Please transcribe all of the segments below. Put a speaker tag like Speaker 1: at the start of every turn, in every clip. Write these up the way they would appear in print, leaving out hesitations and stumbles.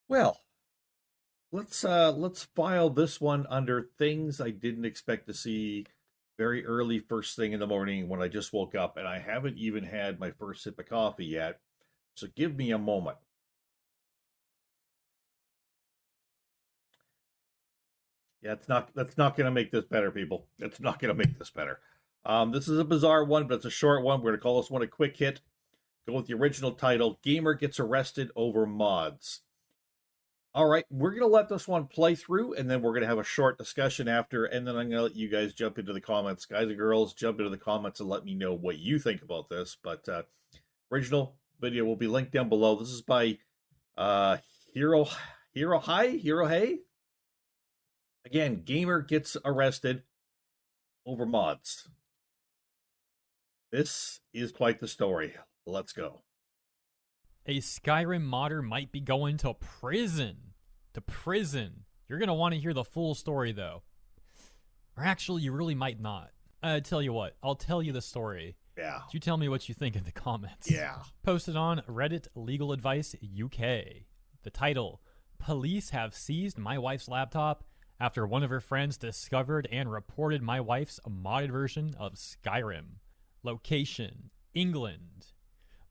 Speaker 1: Well, let's file this one under things I didn't expect to see very early first thing in the morning when I just woke up and I haven't even had my first sip of coffee yet. So give me a moment. Yeah, it's not that's not gonna make this better, people. It's not gonna make this better. This is a bizarre one, but it's a short one. We're gonna call this one a quick hit. Go with the original title. Gamer gets arrested over mods. All right, we're going to let this one play through, and then we're going to have a short discussion after, and then I'm going to let you guys jump into the comments. Guys and girls, jump into the comments and let me know what you think about this. But original video will be linked down below. This is by uh, Hero Hero Hey. Again, gamer gets arrested over mods. This is quite the story. Let's go.
Speaker 2: A Skyrim modder might be going to prison. To prison. You're going to want to hear the full story, though. Or actually, you really might not. I tell you what, I'll tell you the story.
Speaker 1: Yeah.
Speaker 2: You tell me what you think in the comments.
Speaker 1: Yeah.
Speaker 2: Posted on Reddit Legal Advice UK. The title, Police have seized my wife's laptop after one of her friends discovered and reported my wife's modded version of Skyrim. Location, England.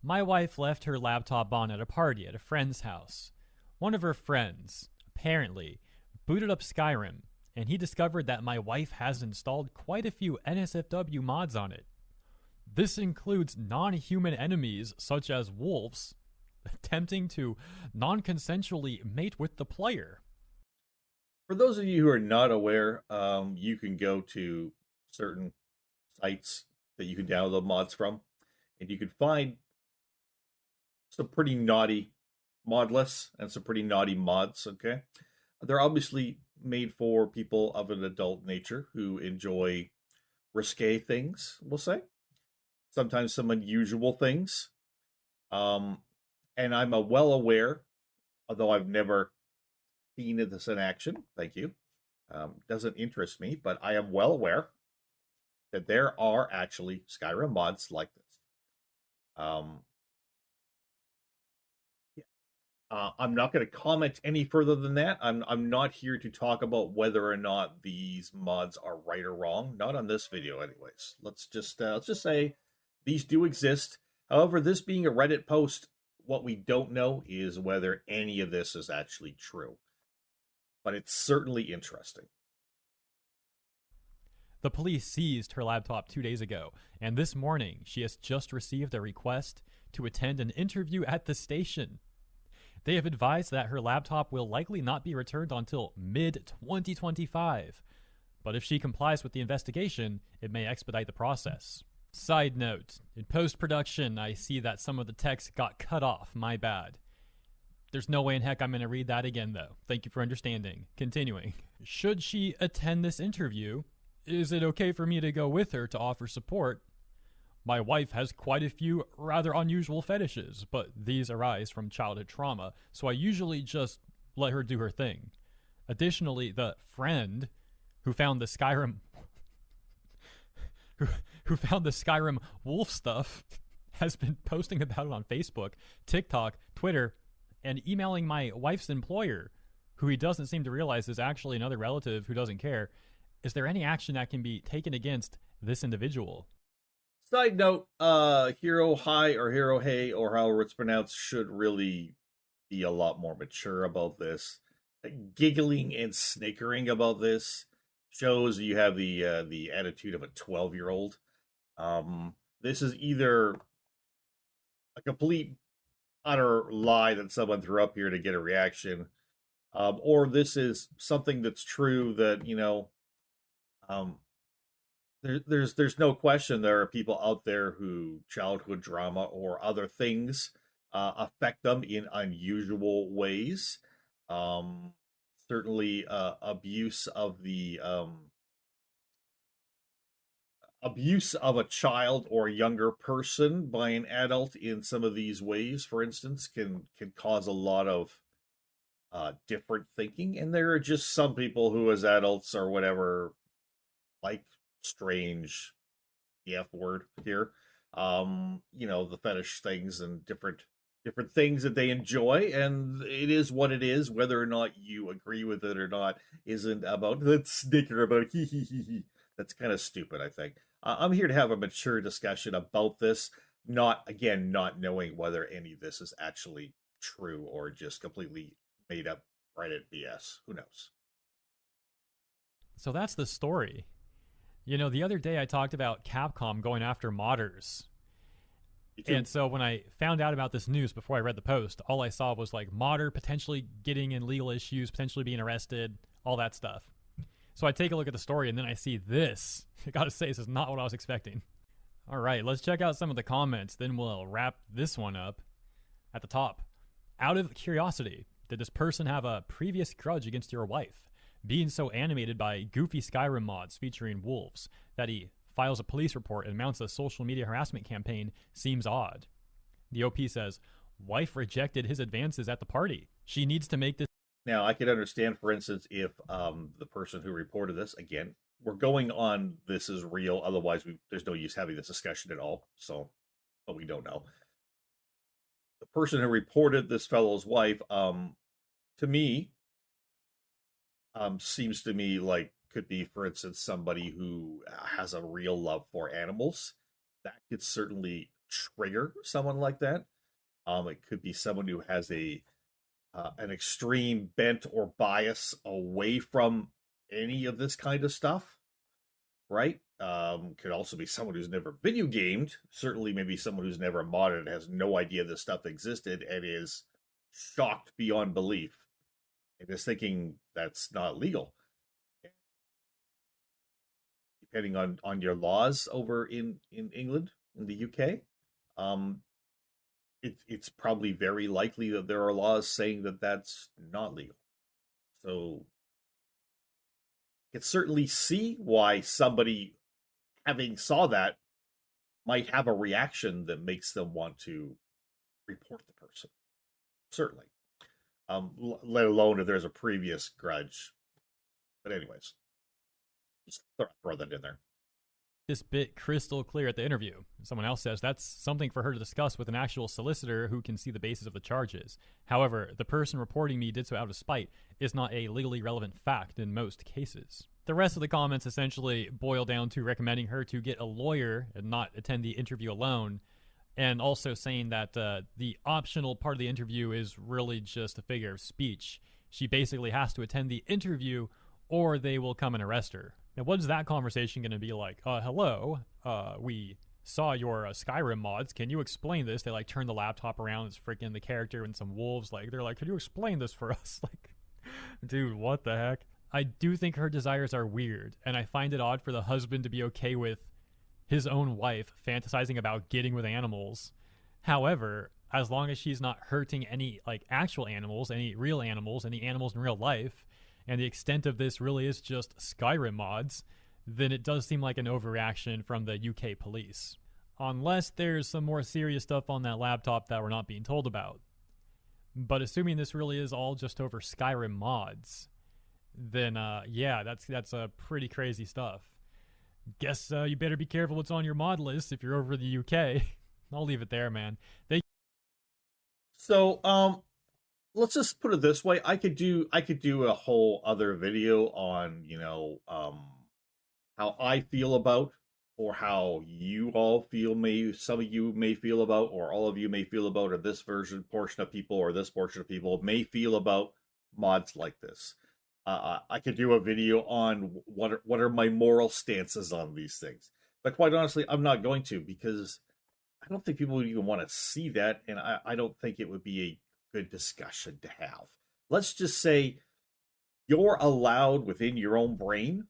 Speaker 2: My wife left her laptop on at a party at a friend's house. One of her friends, apparently, booted up Skyrim, and he discovered that my wife has installed quite a few NSFW mods on it. This includes non-human enemies such as wolves attempting to non-consensually mate with the player.
Speaker 1: For those of you who are not aware, you can go to certain sites that you can download mods from, and you can find some pretty naughty mod lists and some pretty naughty mods. Okay, they're obviously made for people of an adult nature who enjoy risque things. We'll say sometimes some unusual things. And I'm well aware, although I've never seen this in action. Thank you. Doesn't interest me, but I am well aware that there are actually Skyrim mods like this. I'm not going to comment any further than that. I'm not here to talk about whether or not these mods are right or wrong. Not on this video, anyways. Let's just say these do exist. However, this being a Reddit post, what we don't know is whether any of this is actually true. But it's certainly interesting.
Speaker 2: The police seized her laptop 2 days ago, and this morning she has just received a request to attend an interview at the station. They have advised that her laptop will likely not be returned until mid-2025. But if she complies with the investigation, it may expedite the process. Side note, in post-production, I see that some of the text got cut off. My bad. There's no way in heck I'm going to read that again, though. Thank you for understanding. Continuing. Should she attend this interview, is it okay for me to go with her to offer support? My wife has quite a few rather unusual fetishes, but these arise from childhood trauma, so I usually just let her do her thing. Additionally, the friend who found the Skyrim who found the Skyrim wolf stuff has been posting about it on Facebook, TikTok, Twitter, and emailing my wife's employer, who he doesn't seem to realize is actually another relative who doesn't care. Is there any action that can be taken against this individual?
Speaker 1: Side note, Hero High or Hero Hey or however it's pronounced should really be a lot more mature about this. Giggling and snickering about this shows you have the attitude of a 12-year-old. This is either a complete utter lie that someone threw up here to get a reaction, or this is something that's true that um, there's no question there are people out there who childhood drama or other things affect them in unusual ways. Um, Certainly, abuse of a child or younger person by an adult in some of these ways, for instance, can cause a lot of different thinking. And there are just some people who, as adults or whatever, like strange the F word here. The fetish things and different different things that they enjoy, and it is what it is. Whether or not you agree with it or not isn't about let's snicker about hee hee hee hee. That's kind of stupid, I think. I'm here to have a mature discussion about this, not again not knowing whether any of this is actually true or just completely made up Reddit BS. Who knows?
Speaker 2: So that's the story. You know, the other day I talked about Capcom going after modders. And so when I found out about this news before I read the post, all I saw was like modder potentially getting in legal issues, potentially being arrested, all that stuff. So I take a look at the story and then I see this. I gotta say, this is not what I was expecting. All right, let's check out some of the comments, then we'll wrap this one up. At the top, out of curiosity, did this person have a previous grudge against your wife? Being so animated by goofy Skyrim mods featuring wolves that he files a police report and mounts a social media harassment campaign seems odd. The OP says, wife rejected his advances at the party. She needs to make this.
Speaker 1: Now, I could understand, for instance, if the person who reported this, again, we're going on this is real, otherwise there's no use having this discussion at all, so, but we don't know. The person who reported this fellow's wife, to me, seems to me like could be, for instance, somebody who has a real love for animals. That could certainly trigger someone like that. It could be someone who has an extreme bent or bias away from any of this kind of stuff, right? Could also be someone who's never video gamed. Certainly, maybe someone who's never modded and has no idea this stuff existed and is shocked beyond belief and is thinking that's not legal. Depending on your laws over in England, in the UK, it's probably very likely that there are laws saying that that's not legal. So you can certainly see why somebody having saw that might have a reaction that makes them want to report the person. Certainly. Let alone if there's a previous grudge. But anyways, just throw that in there.
Speaker 2: This bit crystal clear at the interview. Someone else says that's something for her to discuss with an actual solicitor who can see the basis of the charges. However, the person reporting me did so out of spite is not a legally relevant fact in most cases. The rest of the comments essentially boil down to recommending her to get a lawyer and not attend the interview alone, and also saying that the optional part of the interview is really just a figure of speech. She basically has to attend the interview or they will come and arrest her. Now, what is that conversation going to be like? Hello, we saw your Skyrim mods. Can you explain this? They like turn the laptop around. It's freaking the character and some wolves. Like they're like, could you explain this for us? Like, dude, what the heck? I do think her desires are weird, and I find it odd for the husband to be okay with his own wife fantasizing about getting with animals. However, as long as she's not hurting any like actual animals, any real animals, any animals in real life, and the extent of this really is just Skyrim mods, then it does seem like an overreaction from the UK police. Unless there's some more serious stuff on that laptop that we're not being told about. But assuming this really is all just over Skyrim mods, then yeah, that's pretty crazy stuff. Guess you better be careful what's on your mod list if you're over the UK. I'll leave it there, man.
Speaker 1: So, let's just put it this way. I could do a whole other video on, how I feel about, or how you all feel, some of you may feel about, or all of you may feel about, or this portion of people, or this portion of people may feel about mods like this. I could do a video on what are my moral stances on these things. But quite honestly, I'm not going to, because I don't think people would even want to see that, and I don't think it would be a good discussion to have. Let's just say you're allowed within your own brain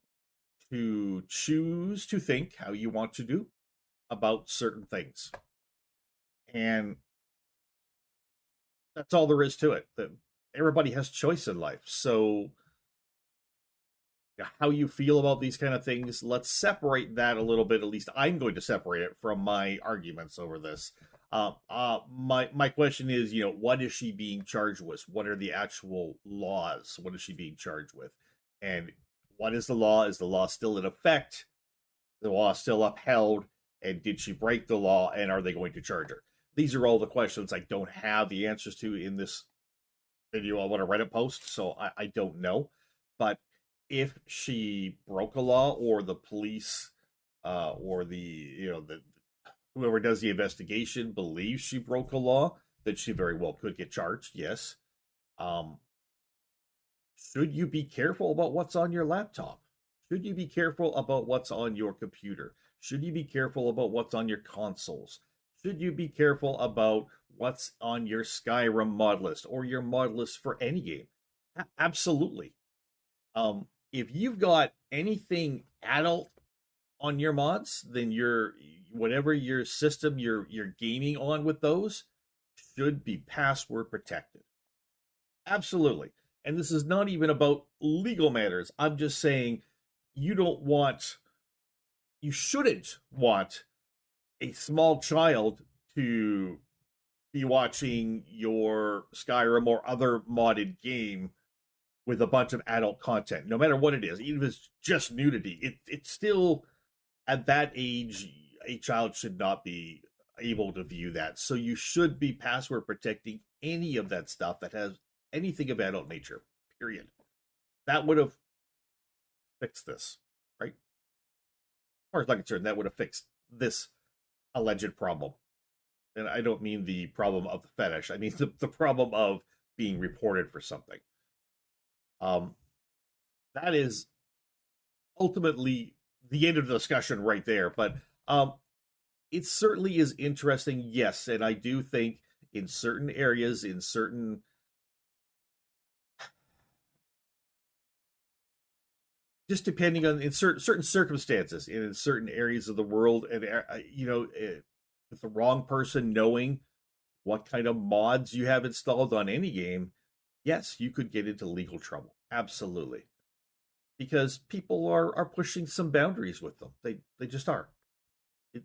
Speaker 1: to choose to think how you want to do about certain things. And that's all there is to it. That everybody has choice in life. So how you feel about these kind of things, let's separate that a little bit. At least I'm going to separate it from my arguments over this. My question is, what is she being charged with? What are the actual laws? What is she being charged with? And what is the law? Is the law still in effect? The law still upheld? And did she break the law? And are they going to charge her? these are all the questions I don't have the answers to in this video. I want to Reddit post, so I don't know. But if she broke a law, or the police, or the whoever does the investigation believes she broke a law, then she very well could get charged. Yes. Um, should you be careful about what's on your laptop? Should you be careful about what's on your computer? Should you be careful about what's on your consoles? Should you be careful about what's on your Skyrim mod list, or your mod list for any game? Absolutely. If you've got anything adult on your mods, then your whatever your system you're gaming on with those should be password protected. Absolutely. And this is not even about legal matters. I'm just saying you don't want, you shouldn't want a small child to be watching your Skyrim or other modded game with a bunch of adult content, no matter what it is, even if it's just nudity. It's still, at that age, a child should not be able to view that. So you should be password protecting any of that stuff that has anything of adult nature, period. That would have fixed this, right? As far as I'm concerned, that would have fixed this alleged problem. And I don't mean the problem of the fetish. I mean the problem of being reported for something. That is ultimately the end of the discussion right there. But it certainly is interesting, yes. And I do think in certain areas, in certain just depending on in certain circumstances, in certain areas of the world, and with the wrong person knowing what kind of mods you have installed on any game, yes, you could get into legal trouble. Absolutely. Because people are pushing some boundaries with them. They just are.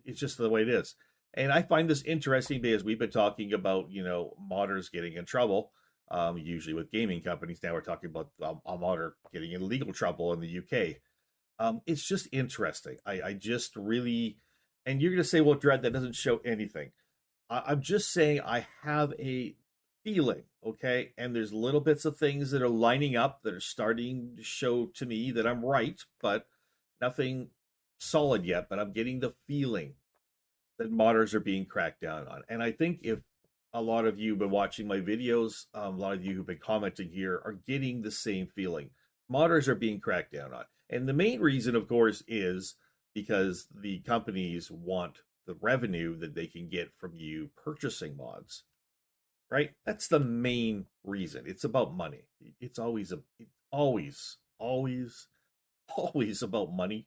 Speaker 1: It's just the way it is. And I find this interesting because we've been talking about, modders getting in trouble. Usually with gaming companies. Now we're talking about a modder getting in legal trouble in the UK. It's just interesting. I just really, and you're going to say, well, Dread, that doesn't show anything. I'm just saying I have a feeling, okay? And there's little bits of things that are lining up that are starting to show to me that I'm right, but nothing solid yet. But I'm getting the feeling that modders are being cracked down on. And I think if a lot of you have been watching my videos, a lot of you who've been commenting here are getting the same feeling. Modders are being cracked down on. And the main reason, of course, is because the companies want the revenue that they can get from you purchasing mods, right? That's the main reason. It's about money. It's always about money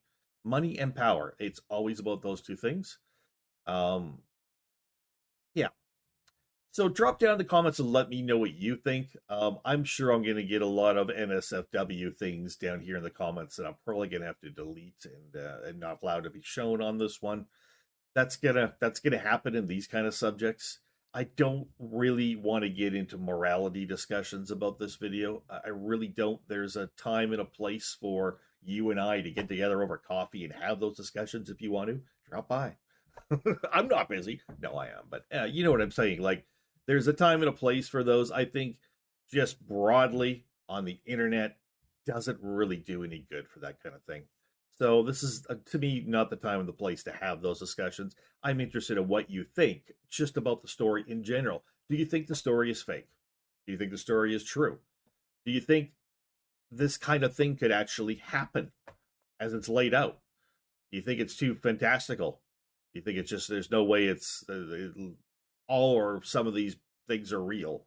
Speaker 1: and power. It's always about those two things. Yeah. So drop down in the comments and let me know what you think. I'm sure I'm going to get a lot of NSFW things down here in the comments that I'm probably going to have to delete and not allowed to be shown on this one. That's gonna happen in these kind of subjects. I don't really want to get into morality discussions about this video. I really don't. There's a time and a place for you and I to get together over coffee and have those discussions. If you want to, drop by. I'm not busy. No, I am. But you know what I'm saying. Like, there's a time and a place for those. I think just broadly on the internet doesn't really do any good for that kind of thing. So this is, to me, not the time and the place to have those discussions. I'm interested in what you think just about the story in general. Do you think the story is fake? Do you think the story is true? Do you think this kind of thing could actually happen as it's laid out? Do you think it's too fantastical? Do you think it's just there's no way it's all or some of these things are real?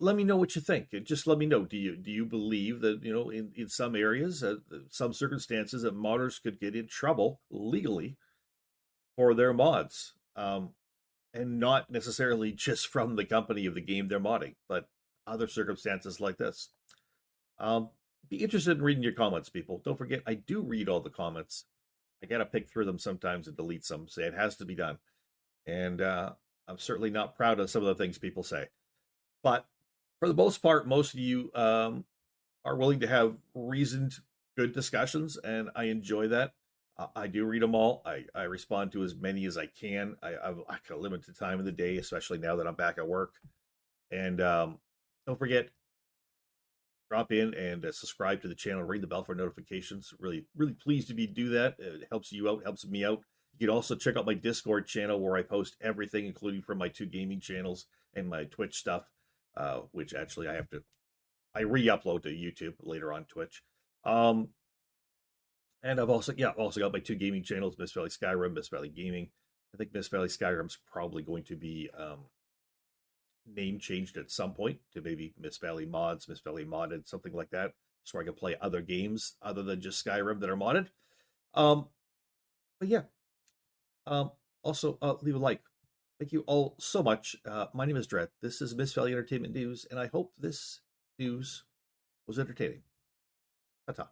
Speaker 1: Let me know what you think. Just let me know. Do you believe that in some areas, some circumstances, that modders could get in trouble legally for their mods, and not necessarily just from the company of the game they're modding, but other circumstances like this? Be interested in reading your comments, people. Don't forget, I do read all the comments. I gotta pick through them sometimes and delete some. Say it has to be done, and I'm certainly not proud of some of the things people say, but for the most part, most of you are willing to have reasoned, good discussions, and I enjoy that. I do read them all. I respond to as many as I can. I've got a limited time in the day, especially now that I'm back at work. And don't forget, drop in and subscribe to the channel, ring the bell for notifications. Really, really pleased if you do that. It helps you out, helps me out. You can also check out my Discord channel where I post everything, including from my 2 gaming channels and my Twitch stuff, which actually I re-upload to YouTube later on Twitch. And I've also got my 2 gaming channels, Miss Valley Skyrim, Miss Valley Gaming. I think Miss Valley Skyrim's probably going to be name changed at some point to maybe Miss Valley Mods, Miss Valley Modded, something like that, so I can play other games other than just Skyrim that are modded. But yeah, also leave a like. Thank you all so much. My name is Dread. This is Miss Valley Entertainment News, and I hope this news was entertaining. Ta-ta.